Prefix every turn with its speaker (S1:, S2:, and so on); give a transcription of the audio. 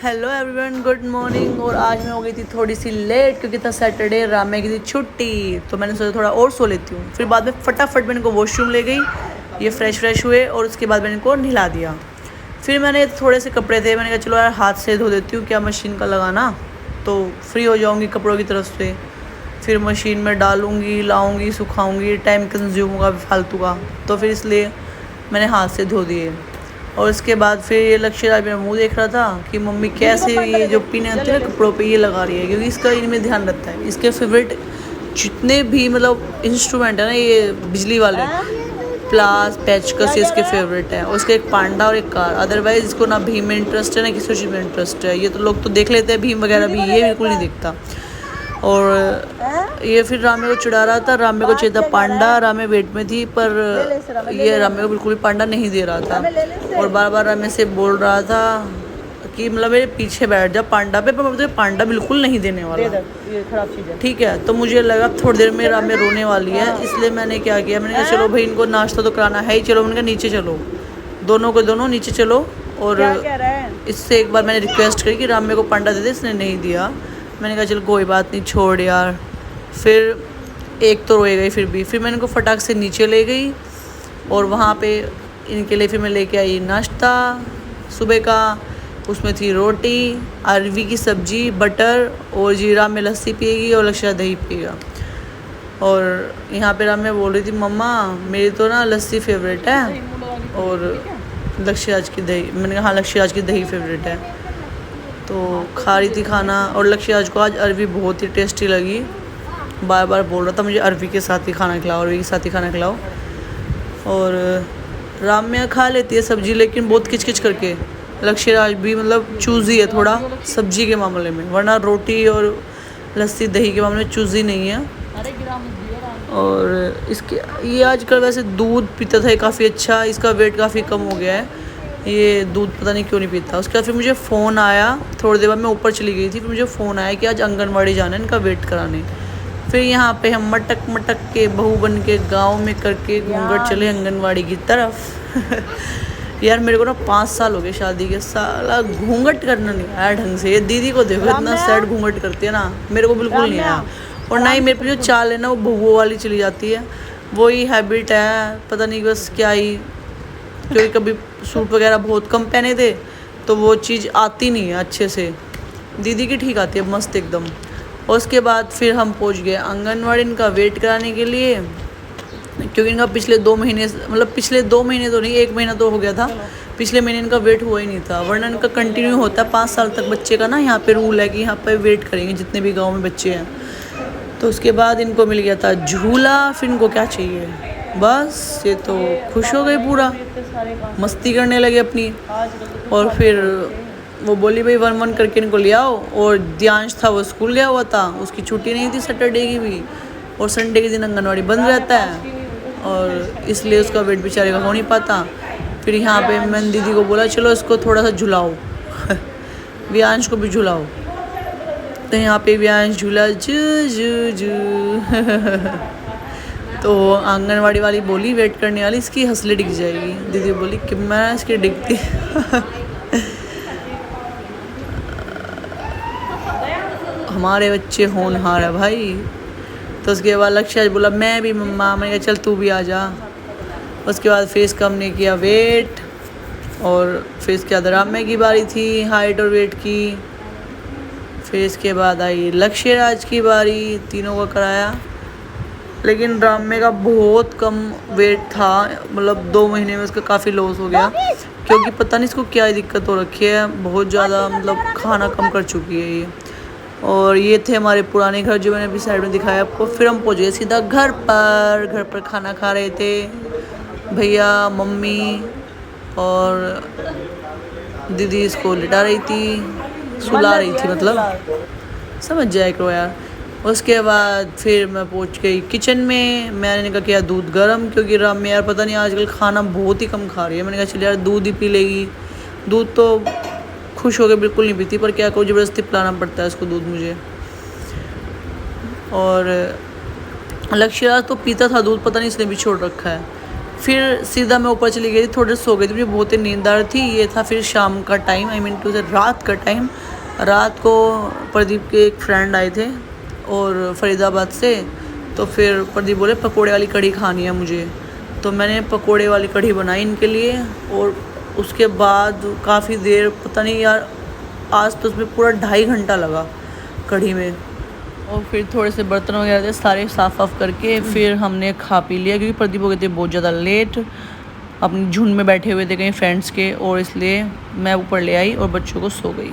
S1: Hello everyone, good morning. और आज मैं हो गई थी थोड़ी सी लेट क्योंकि था सैटरडे, रामे की थी छुट्टी। तो मैंने सोचा थोड़ा और सो लेती हूँ। फिर बाद में फटाफट मैंने इनको वॉशरूम ले गई, ये फ्रेश हुए और उसके बाद मैंने इनको नहला दिया। फिर मैंने थोड़े से कपड़े थे, मैंने कहा चलो यार हाथ से धो देती हूँ, क्या मशीन का लगाना, तो फ्री हो जाऊँगी कपड़ों की तरफ से। फिर मशीन में डालूँगी, लाऊँगी, सुखाऊँगी, टाइम कंज्यूम होगा फालतू का, तो फिर इसलिए मैंने हाथ से धो दिए। और उसके बाद फिर ये लक्ष्य राज मेरा मुंह देख रहा था कि मम्मी कैसे ये जो पिन आती है ना कपड़ों पे ये लगा रही है, क्योंकि इसका इनमें ध्यान रहता है। इसके फेवरेट जितने भी मतलब इंस्ट्रूमेंट है ना, ये बिजली वाले, प्लास, पेचकस, ये इसके फेवरेट है। और उसके एक पांडा और एक कार। अदरवाइज इसको ना भीम में इंटरेस्ट है ना किसी चीज़ में इंटरेस्ट है। ये तो लोग तो देख लेते हैं भीम वगैरह भी, ये बिल्कुल नहीं दिखता। और ये फिर रामे को चिढ़ा रहा था, रामे को चाहिए था पांडा, रामे वेट में थी, पर ये रामे को बिल्कुल भी पांडा नहीं दे रहा था। और बार बार रामे से बोल रहा था कि मतलब मेरे पीछे बैठ जा पांडा पे, पर मैं तुझे पांडा बिल्कुल नहीं देने वाला, ये खराब चीज़ है। ठीक है, तो मुझे लगा थोड़ी देर में रामे रोने वाली है, इसलिए मैंने क्या किया, मैंने कहा चलो भाई इनको नाश्ता तो कराना है ही, चलो मैंने कहा नीचे चलो, दोनों को दोनों नीचे चलो। और इससे एक बार मैंने रिक्वेस्ट करी कि रामे को पांडा दे दे, इसने नहीं दिया। मैंने कहा चल कोई बात नहीं, छोड़ यार। फिर एक तो रोए गई फिर मैंने इनको फटाक से नीचे ले गई और वहाँ पे इनके लिए फिर मैं लेके आई नाश्ता सुबह का। उसमें थी रोटी, अरवी की सब्जी, बटर, और जीरा में लस्सी पिएगी और लक्ष्य दही पिएगा। और यहाँ पे राम में बोल रही थी मम्मा मेरी तो ना लस्सी फेवरेट है और लक्ष्य आज की दही। मैंने कहा हाँ लक्ष्य आज की दही फेवरेट है, तो खा रही थी खाना। और लक्ष्य आज को आज अरवी बहुत ही टेस्टी लगी, बार बार बोल रहा था मुझे अरवी के साथ ही खाना खिलाओ, अरवी के साथ ही खाना खिलाओ। और राम्या खा लेती है सब्जी, लेकिन बहुत किचकिच करके। लक्ष्य आज भी मतलब चूज़ी है थोड़ा सब्जी के मामले में, वरना रोटी और लस्सी दही के मामले में चूज़ी नहीं है। और इसके ये आजकल वैसे दूध पीता था काफ़ी अच्छा, इसका वेट काफ़ी कम हो गया है, ये दूध पता नहीं क्यों नहीं पीता। उसके बाद फिर मुझे फ़ोन आया, थोड़ी देर बाद मैं ऊपर चली गई थी, फिर मुझे फ़ोन आया कि आज आंगनवाड़ी जाना है इनका वेट कराने। फिर यहाँ पे हम मटक मटक के बहू बन के गाँव में करके घूंघट चले आंगनवाड़ी की तरफ। यार मेरे को ना 5 साल हो गए शादी के, साला घूंघट करना नहीं आया ढंग से। ये दीदी को देखो इतना सैड घूंघट करती है ना, मेरे को बिल्कुल नहीं आया। और ना ही मेरे पे जो चाल है ना वो बहुओं वाली चली जाती है, वही हैबिट है, पता नहीं बस क्या ही, क्योंकि कभी सूट वगैरह बहुत कम पहने थे तो वो चीज़ आती नहीं है अच्छे से। दीदी की ठीक आती है मस्त एकदम। और उसके बाद फिर हम पहुंच गए आंगनवाड़ी इनका वेट कराने के लिए, क्योंकि इनका पिछले 2 महीने, मतलब पिछले 2 महीने तो नहीं, 1 महीना तो हो गया था, पिछले महीने इनका वेट हुआ ही नहीं था। वरना इनका कंटिन्यू होता है 5 साल तक बच्चे का ना, यहाँ पे रूल है कि यहाँ पे वेट करेंगे जितने भी गाँव में बच्चे हैं। तो उसके बाद इनको मिल गया था झूला, फिर इनको क्या चाहिए, बस ये तो खुश हो गए पूरा, मस्ती करने लगे अपनी। और फिर वो बोली भाई 1-1 करके इनको ले आओ। और दियांश था वो स्कूल गया हुआ था, उसकी छुट्टी नहीं थी सैटरडे की भी, और संडे के दिन आंगनवाड़ी बंद रहता है, और इसलिए उसका वेट बेचारे का हो नहीं पाता। फिर यहाँ पे मैंने दीदी को बोला चलो इसको थोड़ा सा झुलाओ वियांश को भी झुलाओ। तो यहाँ पे वियांश झूला जू जू जू तो आंगनवाड़ी वाली बोली वेट करने वाली इसकी हंसले डिग जाएगी। दीदी बोली कि मैं इसकी डिगती हमारे बच्चे होनहार है भाई। तो उसके बाद लक्ष्य बोला मैं भी मम्मा, मैंने कहा चल तू भी आ जा। उसके बाद फिर इसका हमने किया वेट, और फिर इसके बाद रामे की बारी थी हाइट और वेट की। फिर इसके बाद आई लक्ष्य राज की बारी, तीनों को कराया। लेकिन रामे का बहुत कम वेट था, मतलब 2 महीने में उसका काफ़ी लॉस हो गया, क्योंकि पता नहीं इसको क्या दिक्कत हो रखी है, बहुत ज़्यादा मतलब खाना कम कर चुकी है ये। और ये थे हमारे पुराने घर जो मैंने अभी साइड में दिखाया आपको। फिर हम पहुँच गए सीधा घर पर खाना खा रहे थे भैया, मम्मी और दीदी इसको लिटा रही थी, सुला रही थी, मतलब समझ जाए करो यार। उसके बाद फिर मैं पहुंच गई किचन में, मैंने कहा किया दूध गर्म, क्योंकि राम यार पता नहीं आजकल खाना बहुत ही कम खा रही है। मैंने कहा चल यार दूध ही पी लेगी, दूध तो खुश हो के बिल्कुल नहीं पीती, पर क्या करूँ ज़बरदस्ती पिलाना पड़ता है इसको दूध मुझे। और लक्ष्य तो पीता था दूध, पता नहीं इसने भी छोड़ रखा है। फिर सीधा मैं ऊपर चली गई थी, थोड़ी देर सो गई थी, मुझे बहुत ही नींद आ रही थी। ये था फिर शाम का टाइम, आई मीन टू से रात का टाइम। रात को प्रदीप के एक फ्रेंड आए थे और फरीदाबाद से, तो फिर प्रदीप बोले पकोड़े वाली कढ़ी खानी है मुझे, तो मैंने पकोड़े वाली कढ़ी बनाई इनके लिए। और उसके बाद काफ़ी देर, पता नहीं यार, आज तो उसमें पूरा 2.5 घंटा लगा कढ़ी में। और फिर थोड़े से बर्तन वगैरह थे, सारे साफ़ करके फिर हमने खा पी लिया, क्योंकि प्रदीप हो गए थे बहुत ज़्यादा लेट, अपनी झुंड में बैठे हुए थे कहीं फ्रेंड्स के, और इसलिए मैं ऊपर ले आई और बच्चों को सो गई।